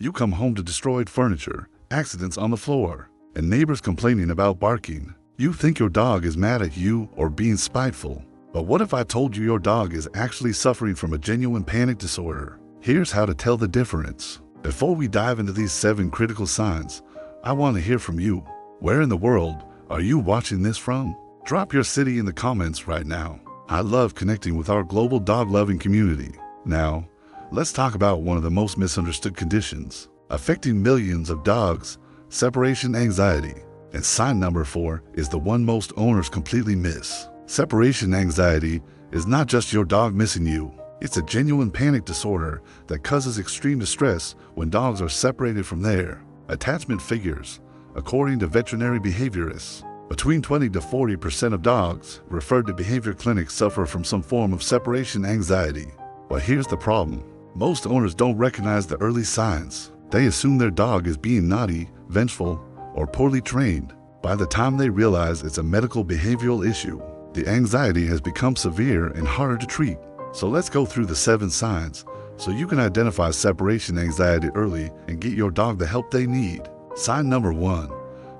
You come home to destroyed furniture, accidents on the floor, and neighbors complaining about barking. You think your dog is mad at you or being spiteful. But what if I told you your dog is actually suffering from a genuine panic disorder? Here's how to tell the difference. Before we dive into these 7 critical signs, I want to hear from you. Where in the world are you watching this from? Drop your city in the comments right now. I love connecting with our global dog-loving community. Now, let's talk about one of the most misunderstood conditions affecting millions of dogs: separation anxiety. And sign number 4 is the one most owners completely miss. Separation anxiety is not just your dog missing you. It's a genuine panic disorder that causes extreme distress when dogs are separated from their attachment figures. According to veterinary behaviorists, between 20 to 40% of dogs referred to behavior clinics suffer from some form of separation anxiety. But here's the problem. Most owners don't recognize the early signs. They assume their dog is being naughty, vengeful, or poorly trained. By the time they realize it's a medical behavioral issue, the anxiety has become severe and harder to treat. So let's go through the 7 signs so you can identify separation anxiety early and get your dog the help they need. Sign number 1,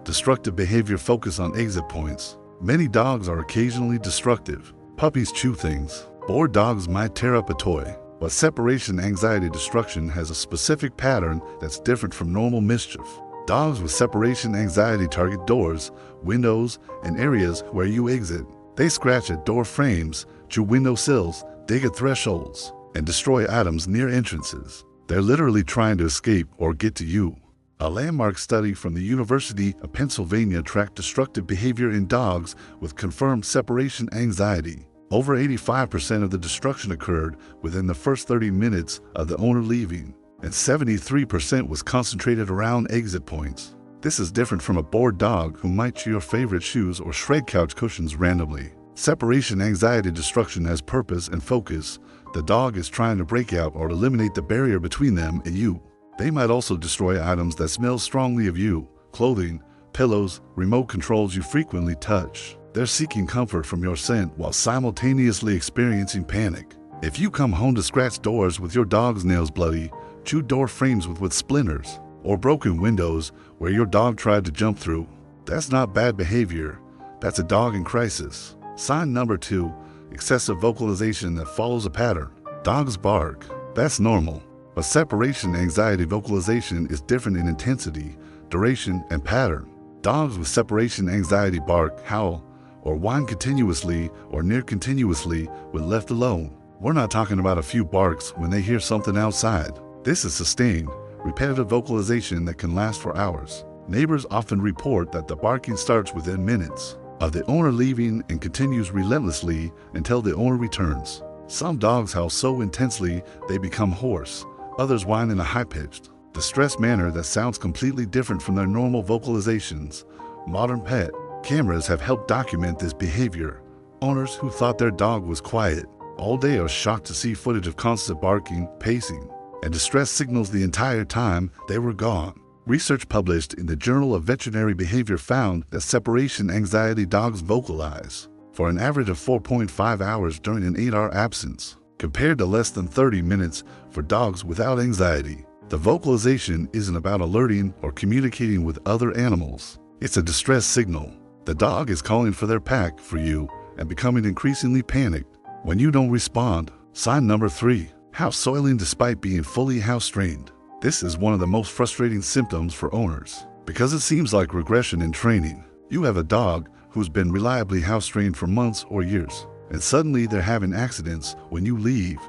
destructive behavior focus on exit points. Many dogs are occasionally destructive. Puppies chew things. Bored dogs might tear up a toy. But separation anxiety destruction has a specific pattern that's different from normal mischief. Dogs with separation anxiety target doors, windows, and areas where you exit. They scratch at door frames, chew window sills, dig at thresholds, and destroy items near entrances. They're literally trying to escape or get to you. A landmark study from the University of Pennsylvania tracked destructive behavior in dogs with confirmed separation anxiety. Over 85% of the destruction occurred within the first 30 minutes of the owner leaving, and 73% was concentrated around exit points. This is different from a bored dog who might chew your favorite shoes or shred couch cushions randomly. Separation anxiety destruction has purpose and focus. The dog is trying to break out or eliminate the barrier between them and you. They might also destroy items that smell strongly of you: clothing, pillows, remote controls you frequently touch. They're seeking comfort from your scent while simultaneously experiencing panic. If you come home to scratch doors with your dog's nails bloody, chew door frames with splinters, or broken windows where your dog tried to jump through, that's not bad behavior. That's a dog in crisis. Sign number 2, excessive vocalization that follows a pattern. Dogs bark. That's normal. But separation anxiety vocalization is different in intensity, duration, and pattern. Dogs with separation anxiety bark, howl, or whine continuously or near continuously when left alone. We're not talking about a few barks when they hear something outside. This is sustained, repetitive vocalization that can last for hours. Neighbors often report that the barking starts within minutes of the owner leaving and continues relentlessly until the owner returns. Some dogs howl so intensely they become hoarse. Others whine in a high-pitched, distressed manner that sounds completely different from their normal vocalizations. Modern pet cameras have helped document this behavior. Owners who thought their dog was quiet all day are shocked to see footage of constant barking, pacing, and distress signals the entire time they were gone. Research published in the Journal of Veterinary Behavior found that separation anxiety dogs vocalize for an average of 4.5 hours during an 8-hour absence, compared to less than 30 minutes for dogs without anxiety. The vocalization isn't about alerting or communicating with other animals. It's a distress signal. The dog is calling for their pack, for you, and becoming increasingly panicked when you don't respond. Sign number 3, house soiling despite being fully house trained. This is one of the most frustrating symptoms for owners because it seems like regression in training. You have a dog who's been reliably house trained for months or years, and suddenly they're having accidents when you leave.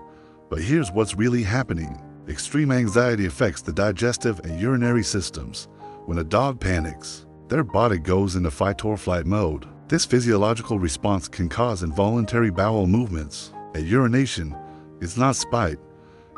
But here's what's really happening. Extreme anxiety affects the digestive and urinary systems. When a dog panics, their body goes into fight or flight mode. This physiological response can cause involuntary bowel movements and urination. It's not spite.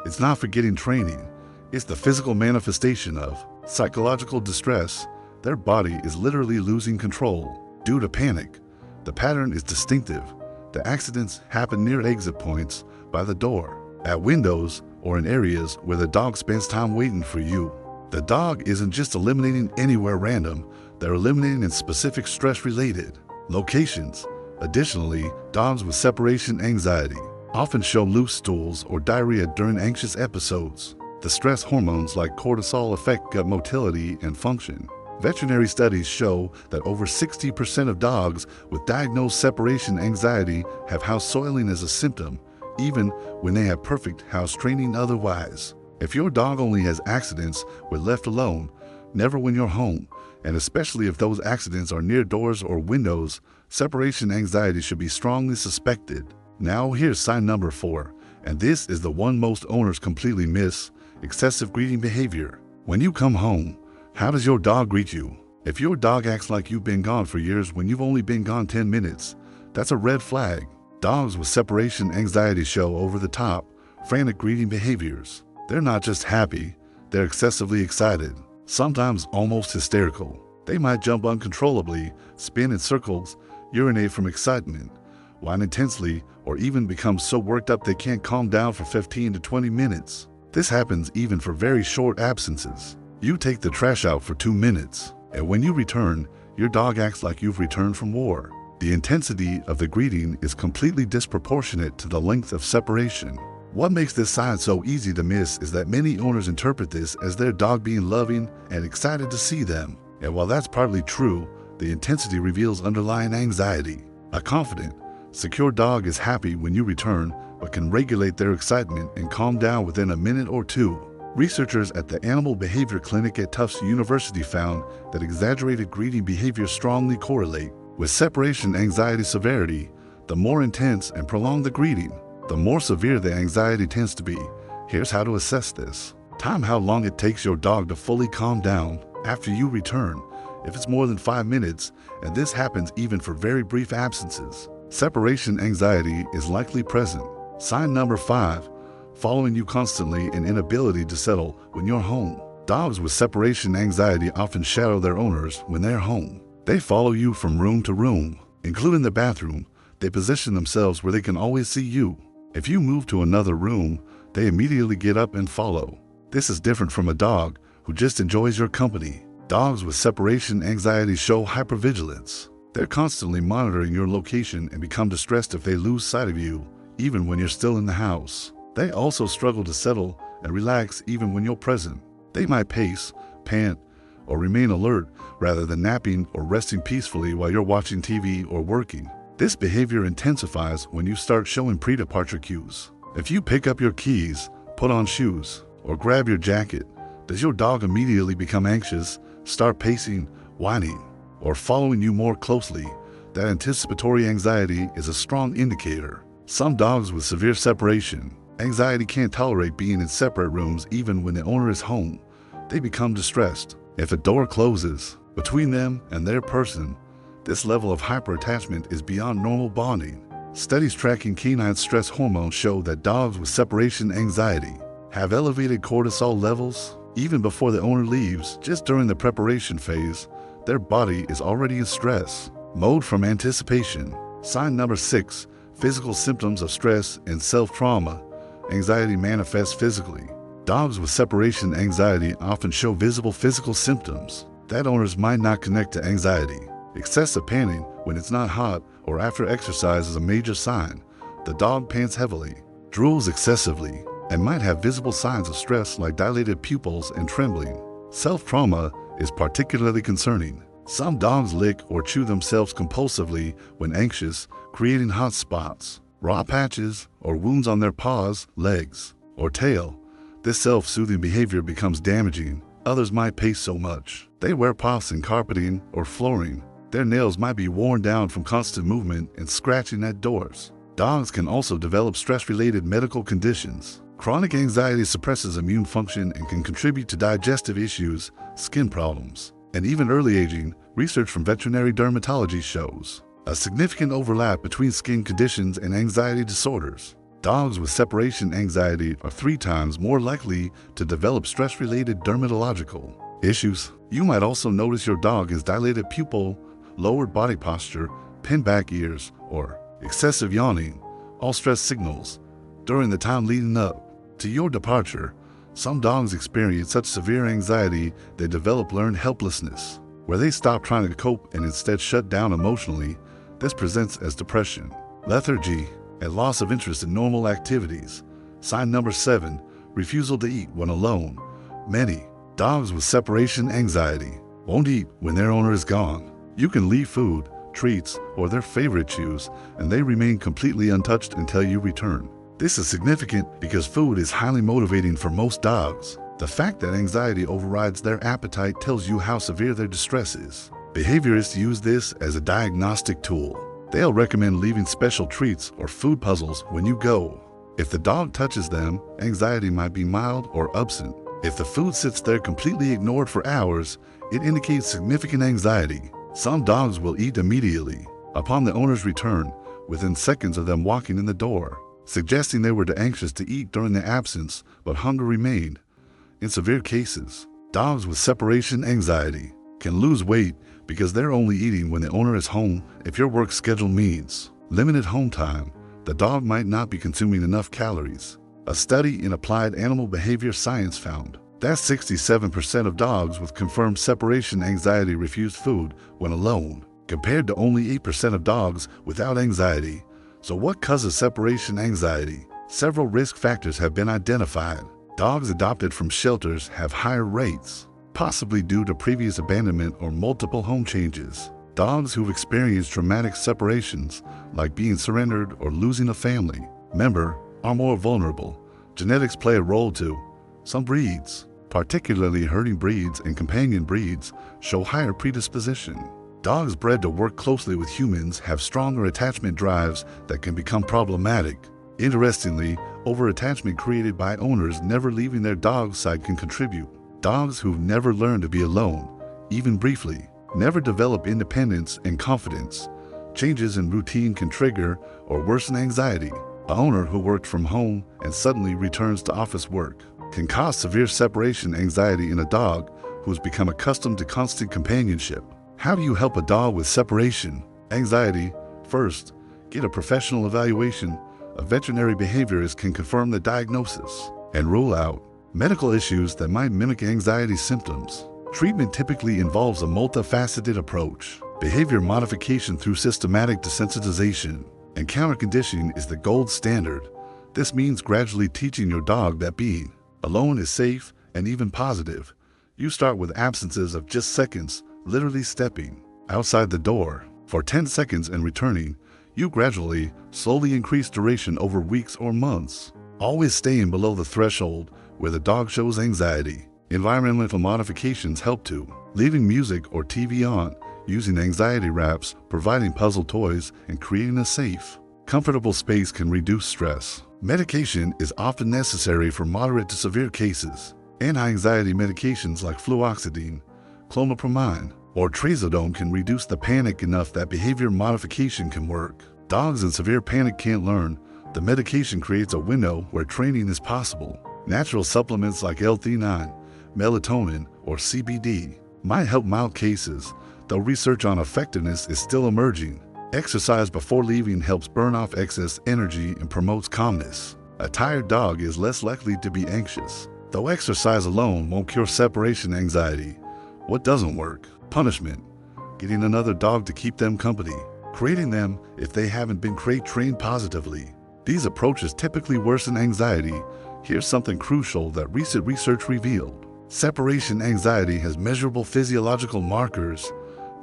It's not forgetting training. It's the physical manifestation of psychological distress. Their body is literally losing control due to panic. The pattern is distinctive. The accidents happen near exit points, by the door, at windows, or in areas where the dog spends time waiting for you. The dog isn't just eliminating anywhere random, they're eliminating in specific stress-related locations. Additionally, dogs with separation anxiety often show loose stools or diarrhea during anxious episodes. The stress hormones like cortisol affect gut motility and function. Veterinary studies show that over 60% of dogs with diagnosed separation anxiety have house soiling as a symptom, even when they have perfect house training otherwise. If your dog only has accidents when left alone, never when you're home, and especially if those accidents are near doors or windows, separation anxiety should be strongly suspected. Now here's sign number 4, and this is the one most owners completely miss: excessive greeting behavior. When you come home, how does your dog greet you? If your dog acts like you've been gone for years when you've only been gone 10 minutes, that's a red flag. Dogs with separation anxiety show over-the-top, frantic greeting behaviors. They're not just happy, they're excessively excited, sometimes almost hysterical. They might jump uncontrollably, spin in circles, urinate from excitement, whine intensely, or even become so worked up they can't calm down for 15 to 20 minutes. This happens even for very short absences. You take the trash out for 2 minutes, and when you return, your dog acts like you've returned from war. The intensity of the greeting is completely disproportionate to the length of separation. What makes this sign so easy to miss is that many owners interpret this as their dog being loving and excited to see them. And while that's partly true, the intensity reveals underlying anxiety. A confident, secure dog is happy when you return, but can regulate their excitement and calm down within a minute or two. Researchers at the Animal Behavior Clinic at Tufts University found that exaggerated greeting behavior strongly correlate with separation anxiety severity. The more intense and prolonged the greeting, the more severe the anxiety tends to be. Here's how to assess this. Time how long it takes your dog to fully calm down after you return. If it's more than 5 minutes, and this happens even for very brief absences, separation anxiety is likely present. Sign number 5, following you constantly and inability to settle when you're home. Dogs with separation anxiety often shadow their owners when they're home. They follow you from room to room, including the bathroom. They position themselves where they can always see you. If you move to another room, they immediately get up and follow. This is different from a dog who just enjoys your company. Dogs with separation anxiety show hypervigilance. They're constantly monitoring your location and become distressed if they lose sight of you, even when you're still in the house. They also struggle to settle and relax even when you're present. They might pace, pant, or remain alert rather than napping or resting peacefully while you're watching TV or working. This behavior intensifies when you start showing pre-departure cues. If you pick up your keys, put on shoes, or grab your jacket, does your dog immediately become anxious, start pacing, whining, or following you more closely? That anticipatory anxiety is a strong indicator. Some dogs with severe separation anxiety can't tolerate being in separate rooms even when the owner is home. They become distressed if a door closes between them and their person. This level of hyperattachment is beyond normal bonding. Studies tracking canine stress hormones show that dogs with separation anxiety have elevated cortisol levels even before the owner leaves. Just during the preparation phase, their body is already in stress mode from anticipation. Sign number 6, physical symptoms of stress and self-trauma. Anxiety manifests physically. Dogs with separation anxiety often show visible physical symptoms that owners might not connect to anxiety. Excessive panting when it's not hot or after exercise is a major sign. The dog pants heavily, drools excessively, and might have visible signs of stress like dilated pupils and trembling. Self-trauma is particularly concerning. Some dogs lick or chew themselves compulsively when anxious, creating hot spots, raw patches, or wounds on their paws, legs, or tail. This self-soothing behavior becomes damaging. Others might pace so much they wear puffs in carpeting or flooring. Their nails might be worn down from constant movement and scratching at doors. Dogs can also develop stress-related medical conditions. Chronic anxiety suppresses immune function and can contribute to digestive issues, skin problems, and even early aging. Research from veterinary dermatology shows a significant overlap between skin conditions and anxiety disorders. Dogs with separation anxiety are 3 times more likely to develop stress-related dermatological issues. You might also notice your dog has dilated pupil, lowered body posture, pinned back ears, or excessive yawning, all stress signals. During the time leading up to your departure, some dogs experience such severe anxiety they develop learned helplessness, where they stop trying to cope and instead shut down emotionally. This presents as depression, lethargy, and loss of interest in normal activities. Sign number 7, refusal to eat when alone. Many dogs with separation anxiety won't eat when their owner is gone. You can leave food, treats, or their favorite chews, and they remain completely untouched until you return. This is significant because food is highly motivating for most dogs. The fact that anxiety overrides their appetite tells you how severe their distress is. Behaviorists use this as a diagnostic tool. They'll recommend leaving special treats or food puzzles when you go. If the dog touches them, anxiety might be mild or absent. If the food sits there completely ignored for hours, it indicates significant anxiety. Some dogs will eat immediately upon the owner's return, within seconds of them walking in the door, suggesting they were too anxious to eat during their absence, but hunger remained. In severe cases, dogs with separation anxiety can lose weight because they're only eating when the owner is home. If your work schedule means limited home time, the dog might not be consuming enough calories. A study in applied animal behavior science found that 67% of dogs with confirmed separation anxiety refused food when alone, compared to only 8% of dogs without anxiety. So what causes separation anxiety? Several risk factors have been identified. Dogs adopted from shelters have higher rates, possibly due to previous abandonment or multiple home changes. Dogs who've experienced traumatic separations, like being surrendered or losing a family member, are more vulnerable. Genetics play a role too. Some breeds, particularly herding breeds and companion breeds, show higher predisposition. Dogs bred to work closely with humans have stronger attachment drives that can become problematic. Interestingly, over-attachment created by owners never leaving their dog's side can contribute. Dogs who've never learned to be alone, even briefly, never develop independence and confidence. Changes in routine can trigger or worsen anxiety. An owner who worked from home and suddenly returns to office work can cause severe separation anxiety in a dog who's become accustomed to constant companionship. How do you help a dog with separation anxiety? First, get a professional evaluation. A veterinary behaviorist can confirm the diagnosis and rule out medical issues that might mimic anxiety symptoms. Treatment typically involves a multifaceted approach. Behavior modification through systematic desensitization and counter-conditioning is the gold standard. This means gradually teaching your dog that being alone is safe and even positive. You start with absences of just seconds, literally stepping outside the door for 10 seconds and returning. You gradually, slowly increase duration over weeks or months, always staying below the threshold where the dog shows anxiety. Environmental modifications help too. Leaving music or TV on, using anxiety wraps, providing puzzle toys, and creating a safe, comfortable space can reduce stress. Medication is often necessary for moderate to severe cases. Anti-anxiety medications like fluoxetine, clomipramine, or trazodone can reduce the panic enough that behavior modification can work. Dogs in severe panic can't learn. The medication creates a window where training is possible. Natural supplements like L-theanine, melatonin, or CBD might help mild cases, though research on effectiveness is still emerging. Exercise before leaving helps burn off excess energy and promotes calmness. A tired dog is less likely to be anxious, though exercise alone won't cure separation anxiety. What doesn't work? Punishment. Getting another dog to keep them company. Creating them if they haven't been crate trained positively. These approaches typically worsen anxiety. Here's something crucial that recent research revealed. Separation anxiety has measurable physiological markers.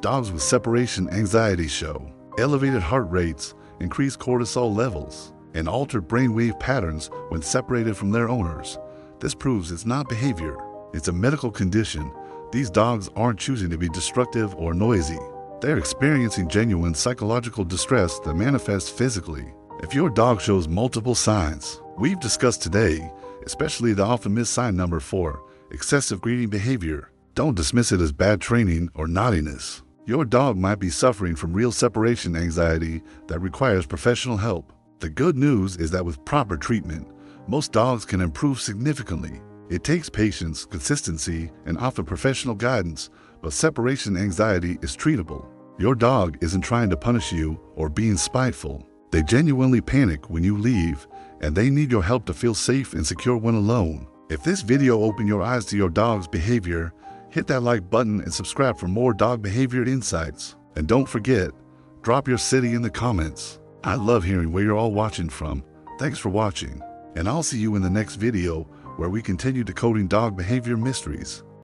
Dogs with separation anxiety show elevated heart rates, increased cortisol levels, and altered brainwave patterns when separated from their owners. This proves it's not behavior, it's a medical condition. These dogs aren't choosing to be destructive or noisy. They're experiencing genuine psychological distress that manifests physically. If your dog shows multiple signs we've discussed today, especially the often missed sign number 4, excessive greeting behavior, don't dismiss it as bad training or naughtiness. Your dog might be suffering from real separation anxiety that requires professional help. The good news is that with proper treatment, most dogs can improve significantly. It takes patience, consistency, and often professional guidance, but separation anxiety is treatable. Your dog isn't trying to punish you or being spiteful. They genuinely panic when you leave, and they need your help to feel safe and secure when alone. If this video opened your eyes to your dog's behavior, hit that like button and subscribe for more dog behavior insights. And don't forget, drop your city in the comments. I love hearing where you're all watching from. Thanks for watching, and I'll see you in the next video where we continue decoding dog behavior mysteries.